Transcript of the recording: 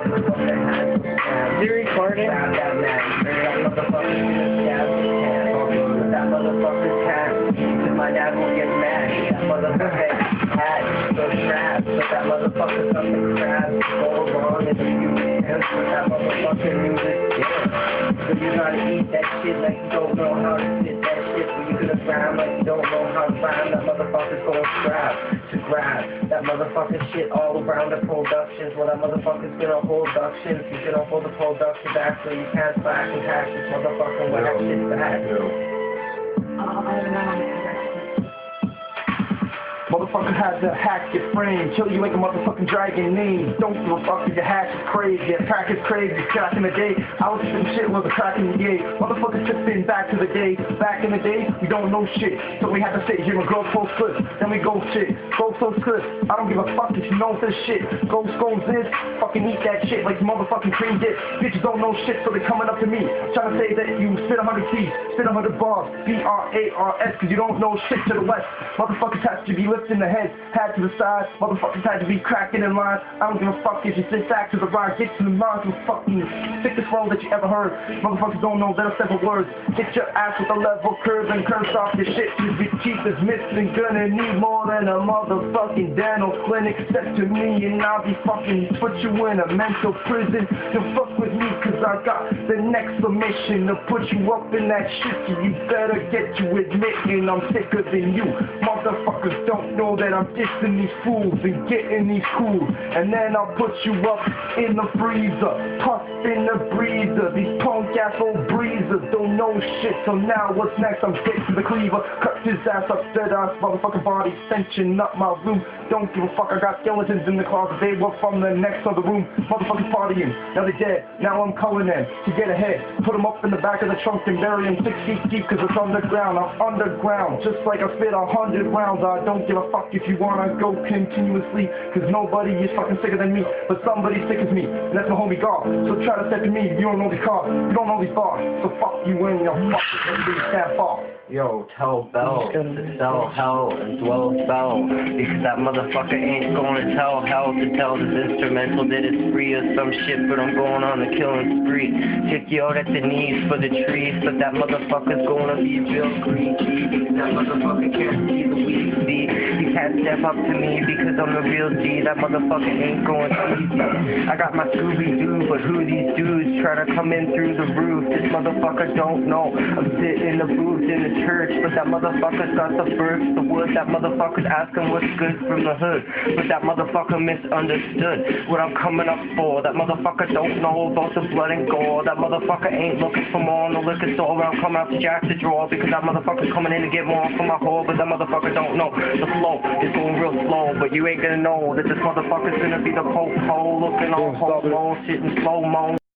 Is he recording? Grab that man. That motherfucker's gonna stab his hand. That motherfucker's hat. And my dad will get mad. That motherfucker hat. So trapped. But that motherfucker something crabs. Go along and you hands. But that motherfucker music. So you gotta eat that shit like you don't know how to spit that shit. But you gonna rhyme like you don't know how to rhyme. That motherfucker's going to grab that motherfucking shit all around the productions. Well, that motherfucker's gonna hold productions. He's gonna hold the production back so you can't slack and hack this motherfucking whack shit back. Motherfucker had to hack your frame, kill you like a motherfucking dragon name. Don't give a fuck if your hack is crazy, your crack is crazy. Back in the day, I was spitting shit with a crack in the day. Motherfuckers just spitting back to the day. Back in the day, we don't know shit, so we had to sit here and grow close clips. Then we go shit, go close clips. I don't give a fuck if you know this shit. Go scones this, fucking eat that shit like motherfucking cream dip. Bitches don't know shit, so they coming up to me, trying to say that you spit 100 T's, spit 100 bars, B-R-A-R-S, cause you don't know shit to the west. Motherfuckers have to be lifting the head, hat to the side. Motherfuckers had to be cracking in line. I don't give a fuck if you sit back to the right, get to the mind to fucking sickest flow that you ever heard. Motherfuckers don't know that several words. Hit your ass with a level curve and curse off your shit. You be cheap as missing, gonna need more than a motherfucking dental clinic. Step to me and I'll be fucking put you in a mental prison. Don't fuck with me cause I got the next mission to put you up in that shit. So you better get to admitting I'm sicker than you. Motherfuckers don't know that I'm dissing these fools and getting these cool. And then I'll put you up in the freezer, puff in the breezer. These punk ass old breezers don't know shit. So now what's next? I'm getting the cleaver, cut his ass up, dead ass motherfucking body extension up my room. Don't give a fuck, I got skeletons in the closet. They were from the next other room. Motherfucking partying, now they're dead. Now I'm calling in to get ahead. Put them up in the back of the trunk and bury them 6 feet deep cause it's underground. I'm underground, just like I spit 100 rounds. I don't give a fuck if you wanna go continuously, cause nobody is fucking sicker than me, but somebody sick as me, and that's my homie God. So try to step to me, you don't know these cars, you don't know these bars, so fuck you and your fucking stand far. Yo, tell Bell to sell hell and dwell spell, because that motherfucker ain't gonna tell hell to tell this instrumental that it's free or some shit, but I'm going on a killing spree. Kick you out at the knees for the trees, but that motherfucker's gonna be real greedy, because that motherfucker can't see the weed see. You can't step up to me because I'm the real G, that motherfucker ain't going easy. I got my Scooby-Doo, but who these dudes trying to come in through the roof? This motherfucker don't know. I'm sitting in the booth in the church, but that motherfucker's got the birds, the wood. That motherfucker's asking what's good from the hood, but that motherfucker misunderstood what I'm coming up for. That motherfucker don't know about the blood and gore. That motherfucker ain't looking for more in the liquor store. I'm coming out to jack the drawer because that motherfucker's coming in to get more from my whore, but that motherfucker don't know the flow is going real slow. But you ain't gonna know that this motherfucker's gonna be the po-po looking all homo, sitting slow-mo.